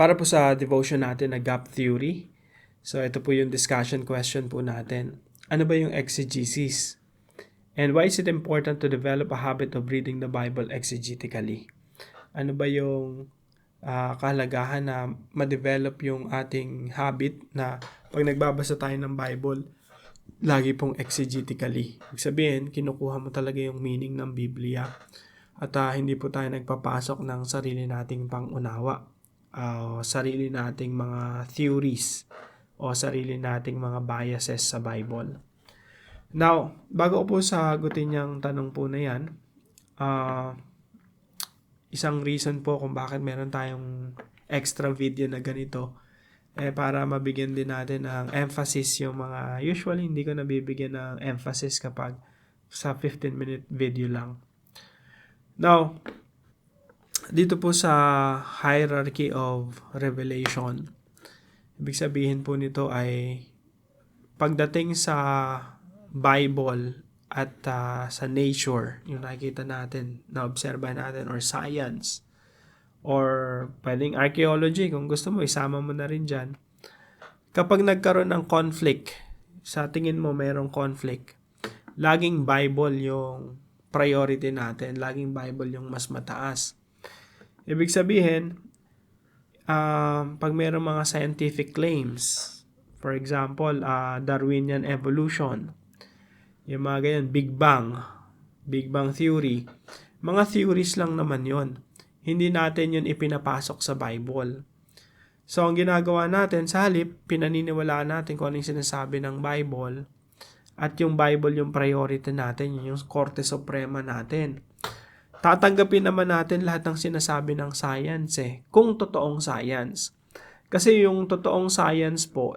Para po sa devotion natin na gap theory. So ito po yung discussion question po natin. Ano ba yung exegesis? And why is it important to develop a habit of reading the Bible exegetically? Ano ba yung kahalagahan na ma-develop yung ating habit na pag nagbabasa tayo ng Bible, lagi pong exegetically. Ibig sabihin, kinukuha mo talaga yung meaning ng Biblia at hindi po tayo nagpapasok ng sarili nating pangunawa, sarili nating mga theories o sarili nating mga biases sa Bible. Now, bago ko po sagutin yung tanong po na yan, isang reason po kung bakit meron tayong extra video na ganito, para mabigyan din natin ng emphasis yung mga, usually hindi ko nabibigyan ng emphasis kapag sa 15-minute video lang. Now, dito po sa hierarchy of revelation, ibig sabihin po nito ay pagdating sa Bible at sa nature, yung nakikita natin, na-obserba natin, or science, or pwedeng archaeology, kung gusto mo, isama mo na rin dyan. Kapag nagkaroon ng conflict, sa tingin mo mayroong conflict, laging Bible yung priority natin, laging Bible yung mas mataas. Ibig sabihin, pag mayroong mga scientific claims, for example, Darwinian evolution, yung mga ganyan, Big Bang Theory, mga theories lang naman yon. Hindi natin yun ipinapasok sa Bible. So, ang ginagawa natin, sa halip, pinaniniwalaan natin kung anong sinasabi ng Bible, at yung Bible yung priority natin, yung Korte Suprema natin. Tatanggapin naman natin lahat ng sinasabi ng science kung totoong science. Kasi yung totoong science po,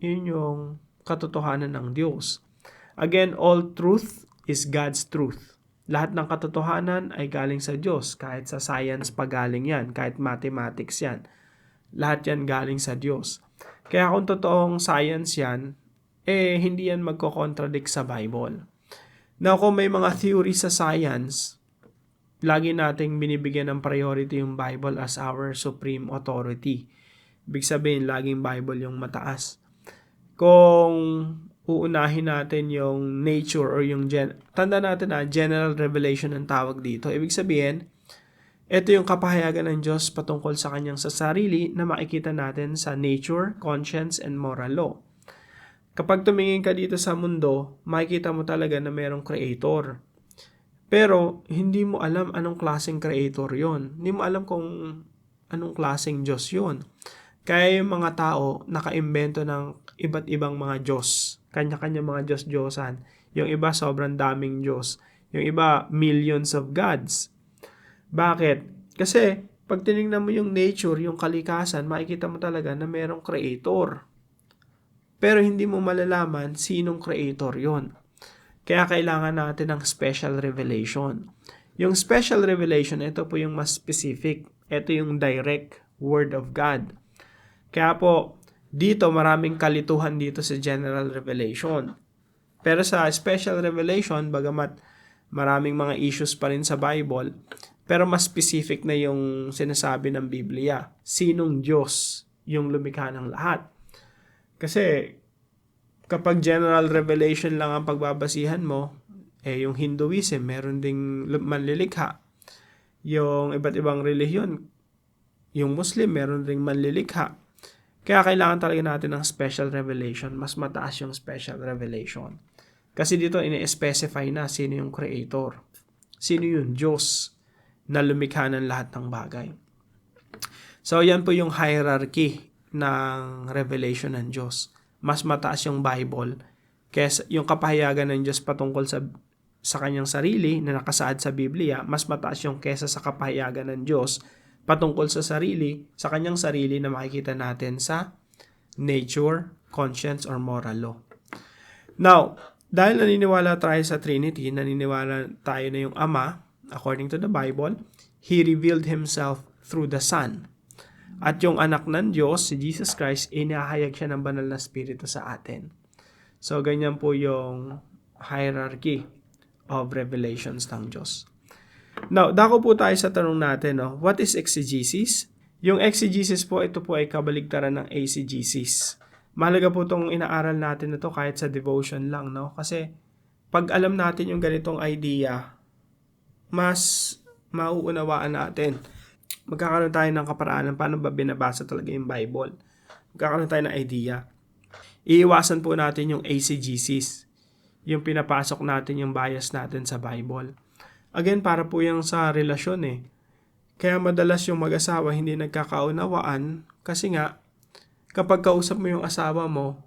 yun yung katotohanan ng Diyos. Again, all truth is God's truth. Lahat ng katotohanan ay galing sa Diyos. Kahit sa science pa galing yan. Kahit mathematics yan. Lahat yan galing sa Diyos. Kaya kung totoong science yan, hindi yan magko-contradict sa Bible. Now, kung may mga theory sa science, lagi nating binibigyan ng priority yung Bible as our supreme authority. Ibig sabihin, laging Bible yung mataas. Kung uunahin natin yung nature or yung tanda natin general revelation ang tawag dito. Ibig sabihin, ito yung kapahayagan ng Diyos patungkol sa kanyang sa sarili na makikita natin sa nature, conscience, and moral law. Kapag tumingin ka dito sa mundo, makikita mo talaga na mayroong creator. Pero, hindi mo alam anong klaseng creator yon. Hindi mo alam kung anong klaseng Diyos yon. Kaya yung mga tao nakaimbento ng iba't ibang mga Diyos. Kanya-kanya mga Diyos-Diyosan. Yung iba sobrang daming Diyos. Yung iba millions of gods. Bakit? Kasi pag tinignan mo yung nature, yung kalikasan, makikita mo talaga na mayroong creator. Pero hindi mo malalaman sinong creator yon. Kaya kailangan natin ng special revelation. Yung special revelation, ito po yung mas specific. Ito yung direct word of God. Kaya po, dito maraming kalituhan dito sa general revelation. Pero sa special revelation, bagamat maraming mga issues pa rin sa Bible, pero mas specific na yung sinasabi ng Biblia. Sinong Diyos yung lumikha ng lahat? Kasi kapag general revelation lang ang pagbabasihan mo, yung Hinduism, meron ding manlilikha. Yung iba't ibang relihiyon, yung Muslim, meron ding manlilikha. Kaya kailangan talaga natin ng special revelation. Mas mataas yung special revelation. Kasi dito ini-specify na sino yung creator. Sino yung Diyos na lumikha ng lahat ng bagay. So, yan po yung hierarchy ng revelation ng Diyos. Mas mataas yung Bible kaysa yung kapahayagan ng Diyos patungkol sa kanyang sarili na nakasaad sa Biblia. Mas mataas yung kaysa sa kapahayagan ng Diyos patungkol sa sarili, sa kanyang sarili na makikita natin sa nature, conscience, or moral law. Now, dahil naniniwala tayo sa Trinity, naniniwala tayo na yung Ama, according to the Bible, He revealed Himself through the Son. At yung anak ng Diyos, si Jesus Christ, inahayag siya ng banal na spirito sa atin. So, ganyan po yung hierarchy of revelations ng Diyos. Now, dako po tayo sa tanong natin, what is exegesis? Yung exegesis po, ito po ay kabaligtaran ng eisegesis. Mahalaga po itong inaaral natin na to kahit sa devotion lang, no? Kasi pag alam natin yung ganitong idea, mas mauunawaan natin. Magkakaroon tayo ng kaparaanan paano ba binabasa talaga yung Bible. Magkakaroon tayo ng idea. Iiwasan po natin yung eisegesis. Yung pinapasok natin yung bias natin sa Bible. Again, para po yung sa relasyon eh. Kaya madalas yung mag-asawa hindi nagkakaunawaan kasi nga, kapag kausap mo yung asawa mo,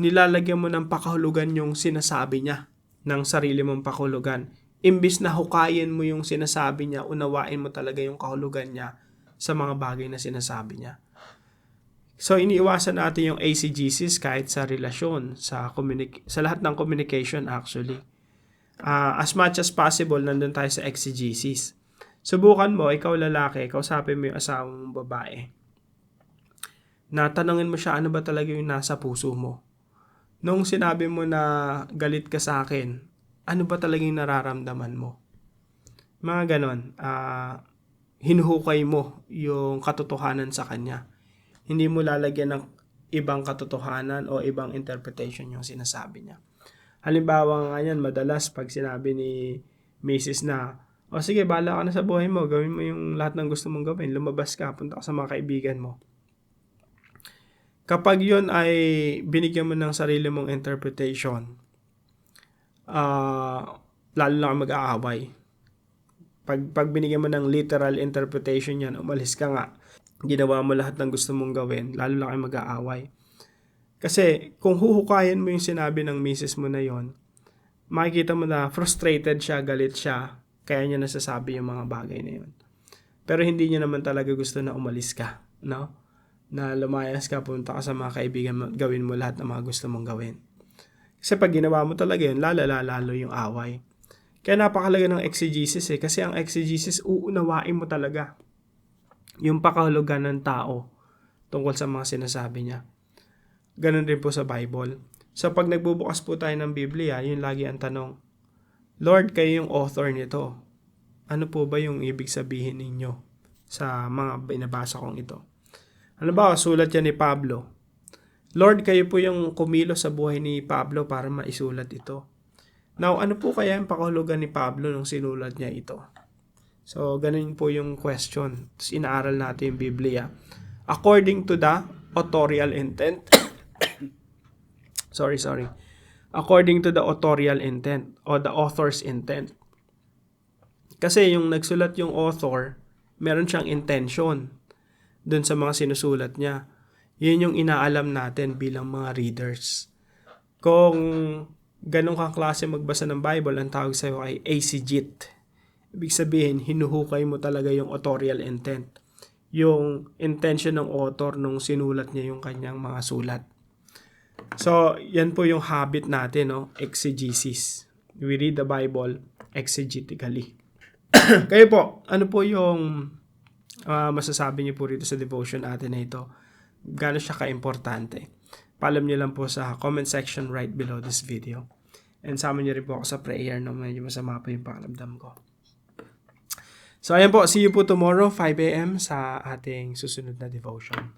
nilalagyan mo ng pakahulugan yung sinasabi niya, ng sarili mong pakahulugan. Imbis na hukayin mo yung sinasabi niya, unawain mo talaga yung kahulugan niya sa mga bagay na sinasabi niya. So, iniiwasan natin yung eisegesis kahit sa relasyon, sa lahat ng communication actually. As much as possible, nandun tayo sa exegesis. Subukan mo, ikaw lalaki, kausapin mo yung asawa mong babae. Natanungin mo siya, ano ba talaga yung nasa puso mo? Nung sinabi mo na galit ka sa akin, ano ba talaga yung nararamdaman mo? Mga ganon. Hinuhukay mo yung katotohanan sa kanya. Hindi mo lalagyan ng ibang katotohanan o ibang interpretation yung sinasabi niya. Halimbawa nga yan, madalas pag sinabi ni Mrs. na, o sige, bahala ka na sa buhay mo, gawin mo yung lahat ng gusto mong gawin, lumabas ka, punta ka sa mga kaibigan mo. Kapag yun ay binigyan mo ng sarili mong interpretation, lalo na mag-aaway. Pag binigyan mo ng literal interpretation yan, umalis ka nga, ginawa mo lahat ng gusto mong gawin, lalo na kayo mag-aaway. Kasi kung huhukayin mo yung sinabi ng misis mo na yon, makikita mo na frustrated siya, galit siya, kaya niya nasasabi yung mga bagay na yon. Pero hindi niya naman talaga gusto na umalis ka, no? Na lumayas ka, punta ka sa mga kaibigan mo, gawin mo lahat ng mga gusto mong gawin. Kasi pag ginawa mo talaga yun, lalo yung away. Kaya napakalaga ng exegesis eh, kasi ang exegesis uunawain mo talaga yung pakahulugan ng tao tungkol sa mga sinasabi niya. Ganon din po sa Bible. So pag nagbubukas po tayo ng Biblia, yun lagi ang tanong, Lord, kayo yung author nito. Ano po ba yung ibig sabihin ninyo sa mga binabasa kong ito? Ano ba, sulat yan ni Pablo. Lord, kayo po yung kumilos sa buhay ni Pablo para maisulat ito. Now, ano po kaya yung pakahulugan ni Pablo nung sinulat niya ito? So, ganun po yung question. Tapos inaaral natin yung Biblia. According to the authorial intent. sorry. According to the authorial intent o the author's intent. Kasi yung nagsulat yung author, meron siyang intention dun sa mga sinusulat niya. Yun yung inaalam natin bilang mga readers. Kung ganun kang klase magbasa ng Bible, ang tawag sa'yo ay eisegete. Ibig sabihin, hinuhukay mo talaga yung authorial intent. Yung intention ng author nung sinulat niya yung kanyang mga sulat. So, yan po yung habit natin, no? Exegesis. We read the Bible exegetically. Kayo po, ano po yung masasabi niyo po rito sa devotion natin na ito? Gaano siya ka-importante? Paalam niyo lang po sa comment section right below this video. And sama niyo rin po ako sa prayer no medyo masama po yung pakiramdam ko. So ayan po, see you po tomorrow 5 a.m. sa ating susunod na devotion.